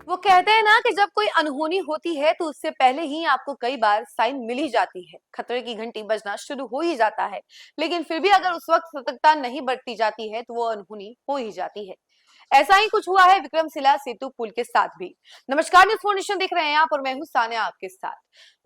वो कहते हैं ना कि जब कोई अनहोनी होती है तो उससे पहले ही आपको कई बार साइन मिल ही जाती है, खतरे की घंटी बजना शुरू हो ही जाता है। लेकिन फिर भी अगर उस वक्त सतर्कता नहीं बरती जाती है तो वो अनहोनी हो ही जाती है। ऐसा ही कुछ हुआ है विक्रमशिला सेतु पुल के साथ भी। नमस्कार, न्यूज़ 4 नेशन देख रहे हैं आप और मैं हूं सान्या आपके साथ।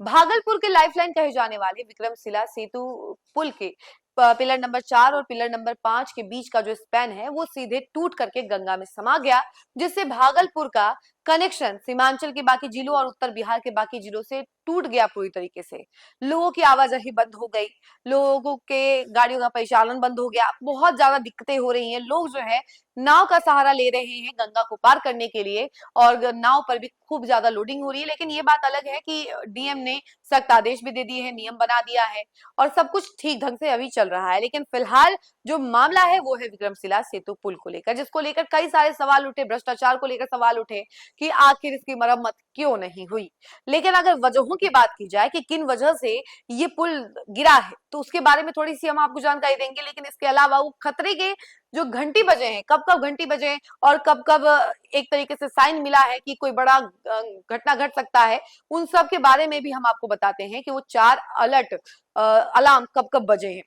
भागलपुर के लाइफलाइन कहे जाने वाले विक्रमशिला सेतु पुल के पिलर नंबर 4 और पिलर नंबर 5 के बीच का जो स्पैन है वो सीधे टूट करके गंगा में समा गया, जिससे भागलपुर का कनेक्शन सीमांचल के बाकी जिलों और उत्तर बिहार के बाकी जिलों से टूट गया पूरी तरीके से। लोगों की आवाजाही बंद हो गई, लोगों के गाड़ियों का परिचालन बंद हो गया, बहुत ज्यादा दिक्कतें हो रही हैं। लोग जो है नाव का सहारा ले रहे हैं गंगा को पार करने के लिए, और नाव पर भी खूब ज्यादा लोडिंग हो रही है। लेकिन ये बात अलग है कि डीएम ने सख्त आदेश भी दे दिए हैं, नियम बना दिया है और सब कुछ ठीक ढंग से अभी चल रहा है। लेकिन फिलहाल जो मामला है वो है विक्रमशिला सेतु पुल को लेकर, जिसको लेकर कई सारे सवाल उठे, भ्रष्टाचार को लेकर सवाल उठे कि आखिर इसकी मरम्मत क्यों नहीं हुई। लेकिन अगर वजहों की बात की जाए कि किन वजह से ये पुल गिरा है तो उसके बारे में थोड़ी सी हम आपको जानकारी देंगे। लेकिन इसके अलावा वो खतरे के जो घंटी बजे हैं, कब कब घंटी बजे और कब कब एक तरीके से साइन मिला है कि कोई बड़ा घटना घट सकता है, उन सब के बारे में भी हम आपको बताते हैं कि वो 4 अलर्ट अलार्म कब कब बजे हैं।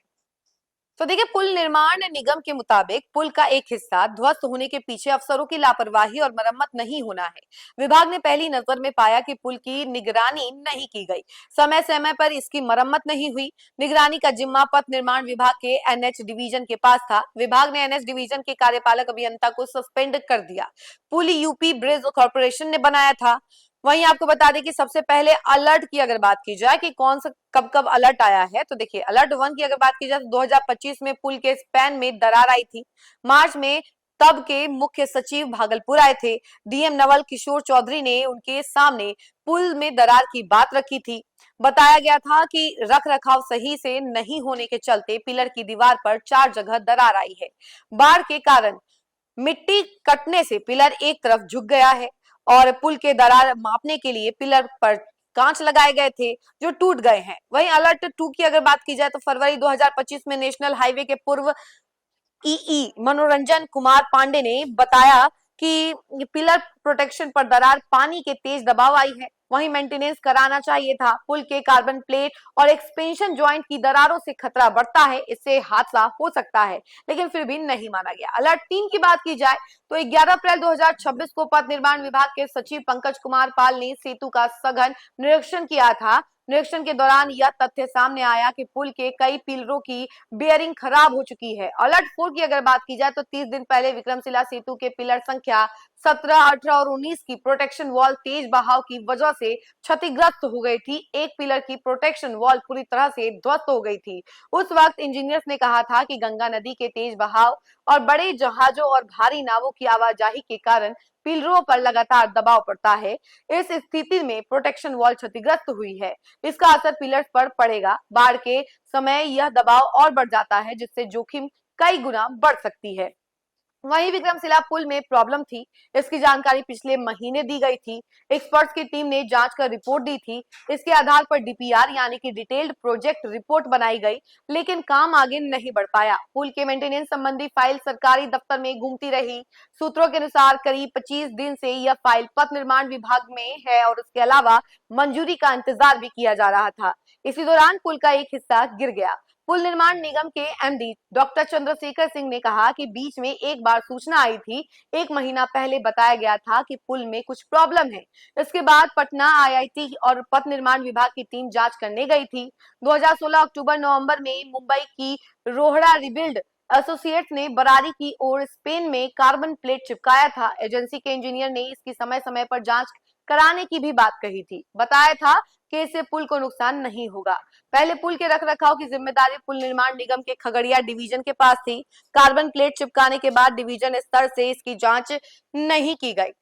तो देखिए, पुल निर्माण निगम के मुताबिक पुल का एक हिस्सा ध्वस्त होने के पीछे अफसरों की लापरवाही और मरम्मत नहीं होना है। विभाग ने पहली नजर में पाया कि पुल की निगरानी नहीं की गई, समय समय पर इसकी मरम्मत नहीं हुई। निगरानी का जिम्मा पथ निर्माण विभाग के एनएच डिवीजन के पास था। विभाग ने एनएच डिवीजन के कार्यपालक अभियंता को सस्पेंड कर दिया। पुल यूपी ब्रिज कॉर्पोरेशन ने बनाया था। वहीं आपको बता दें कि सबसे पहले अलर्ट की अगर बात की जाए कि कौन सा कब कब अलर्ट आया है, तो देखिए अलर्ट 1 की अगर बात की जाए तो 2025 में पुल के स्पैन में दरार आई थी। मार्च में तब के मुख्य सचिव भागलपुर आए थे। डीएम नवल किशोर चौधरी ने उनके सामने पुल में दरार की बात रखी थी। बताया गया था कि रख रखाव सही से नहीं होने के चलते पिलर की दीवार पर 4 जगह दरार आई है। बाढ़ के कारण मिट्टी कटने से पिलर एक तरफ झुक गया है और पुल के दरार मापने के लिए पिलर पर कांच लगाए गए थे जो टूट गए हैं। वहीं अलर्ट 2 की अगर बात की जाए तो फरवरी 2025 में नेशनल हाईवे के पूर्व ईई मनोरंजन कुमार पांडे ने बताया कि पिलर प्रोटेक्शन पर दरार पानी के तेज दबाव आई है। वहीं मेंटेनेंस कराना चाहिए था। पुल के कार्बन प्लेट और एक्सपेंशन जॉइंट की दरारों से खतरा बढ़ता है, इससे हादसा हो सकता है, लेकिन फिर भी नहीं माना गया। अलर्ट 3 की बात की जाए तो 11 अप्रैल 2026 को पथ निर्माण विभाग के सचिव पंकज कुमार पाल ने सेतु का सघन निरीक्षण किया था। निरीक्षण के दौरान यह तथ्य सामने आया कि पुल के कई पिलरों की बेयरिंग खराब हो चुकी है। अलर्ट 4 की अगर बात की जाए तो 30 दिन पहले विक्रमशिला सेतु के पिलर संख्या 17, 18 और 19 की प्रोटेक्शन वॉल तेज बहाव की वजह से क्षतिग्रस्त हो गई थी। एक पिलर की प्रोटेक्शन वॉल पूरी तरह से ध्वस्त हो गई थी। उस वक्त इंजीनियर्स ने कहा था कि गंगा नदी के तेज बहाव और बड़े जहाजों और भारी नावों की आवाजाही के कारण पिलरों पर लगातार दबाव पड़ता है। इस स्थिति में प्रोटेक्शन वॉल क्षतिग्रस्त हुई है। इसका असर पिलर्स पर पड़ेगा। बाढ़ के समय यह दबाव और बढ़ जाता है, जिससे जोखिम कई गुना बढ़ सकती है। वहीं विक्रमशिला पुल में प्रॉब्लम थी, इसकी जानकारी पिछले महीने दी गई थी। एक्सपर्ट्स की टीम ने जांच कर रिपोर्ट दी थी। इसके आधार पर डीपीआर यानी कि डिटेल्ड प्रोजेक्ट रिपोर्ट बनाई गई, लेकिन काम आगे नहीं बढ़ पाया। पुल के मेंटेनेंस संबंधी फाइल सरकारी दफ्तर में घूमती रही। सूत्रों के अनुसार करीब 25 दिन से यह फाइल पथ निर्माण विभाग में है और इसके अलावा मंजूरी का इंतजार भी किया जा रहा था। इसी दौरान पुल का एक हिस्सा गिर गया। पुल निर्माण निगम के एमडी डॉक्टर चंद्रशेखर सिंह ने कहा कि बीच में एक बार सूचना आई थी। 1 महीना पहले बताया गया था कि पुल में कुछ प्रॉब्लम है। इसके बाद पटना आईआईटी और पथ निर्माण विभाग की टीम जांच करने गई थी। 2016 अक्टूबर नवंबर में मुंबई की रोहड़ा रिबिल्ड एसोसिएट्स ने बरारी की ओर स्पेन में कार्बन प्लेट चिपकाया था। एजेंसी के इंजीनियर ने इसकी समय समय पर जांच कराने की भी बात कही थी। बताया था कि इससे पुल को नुकसान नहीं होगा। पहले पुल के रखरखाव की जिम्मेदारी पुल निर्माण निगम के खगड़िया डिवीजन के पास थी। कार्बन प्लेट चिपकाने के बाद डिवीजन स्तर से इसकी जांच नहीं की गई।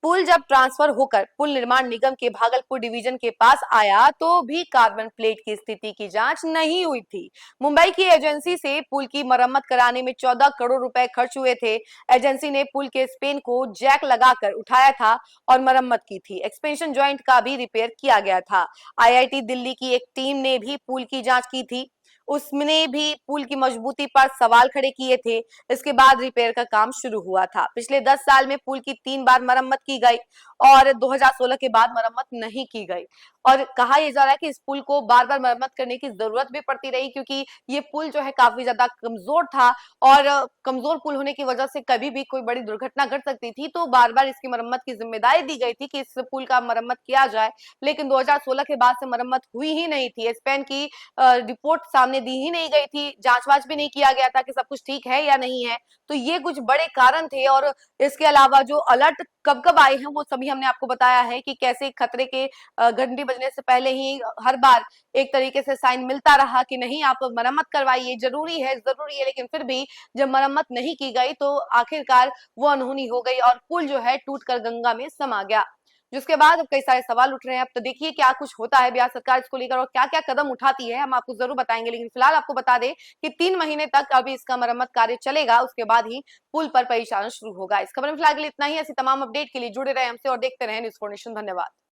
पुल जब ट्रांसफर होकर पुल निर्माण निगम के भागलपुर डिवीजन के पास आया तो भी कार्बन प्लेट की स्थिति की जांच नहीं हुई थी। मुंबई की एजेंसी से पुल की मरम्मत कराने में 14 करोड़ रुपए खर्च हुए थे। एजेंसी ने पुल के स्पेन को जैक लगाकर उठाया था और मरम्मत की थी। एक्सपेंशन जॉइंट का भी रिपेयर किया गया था। आईआईटी दिल्ली की एक टीम ने भी पुल की जांच की थी। उसने भी पुल की मजबूती पर सवाल खड़े किए थे। इसके बाद रिपेयर का काम शुरू हुआ था। पिछले 10 साल में पुल की 3 बार मरम्मत की गई और 2016 के बाद मरम्मत नहीं की गई। और कहा यह जा रहा है कि इस पुल को बार बार मरम्मत करने की जरूरत भी पड़ती रही, क्योंकि ये पुल जो है काफी ज्यादा कमजोर था और कमजोर पुल होने की वजह से कभी भी कोई बड़ी दुर्घटना घट सकती थी। तो बार बार इसकी मरम्मत की जिम्मेदारी दी गई थी कि इस पुल का मरम्मत किया जाए, लेकिन 2016 के बाद से मरम्मत हुई ही नहीं थी। स्पेन की रिपोर्ट सामने दी ही नहीं गई थी, जांच वाच भी नहीं किया गया था कि सब कुछ ठीक है या नहीं है। तो ये कुछ बड़े कारण थे। और इसके अलावा जो अलर्ट कब कब आए हैं वो सभी हमने आपको बताया है कि कैसे खतरे के घंटी बजने से पहले ही हर बार एक तरीके से साइन मिलता रहा कि नहीं आप मरम्मत करवाइए, जरूरी है, लेकिन फिर भी जब मरम्मत नहीं की गई तो आखिरकार वो अनहोनी हो गई और पुल जो है टूटकर गंगा में समा गया। जिसके बाद अब कई सारे सवाल उठ रहे हैं। अब तो देखिए क्या कुछ होता है बिहार सरकार इसको लेकर और क्या क्या कदम उठाती है, हम आपको जरूर बताएंगे। लेकिन फिलहाल आपको बता दें कि 3 महीने तक अभी इसका मरम्मत कार्य चलेगा, उसके बाद ही पुल पर परिचालन शुरू होगा। इस खबर में फिलहाल के लिए इतना ही। ऐसी तमाम अपडेट के लिए जुड़े रहे हमसे और देखते रहे न्यूज़4नेशन। धन्यवाद।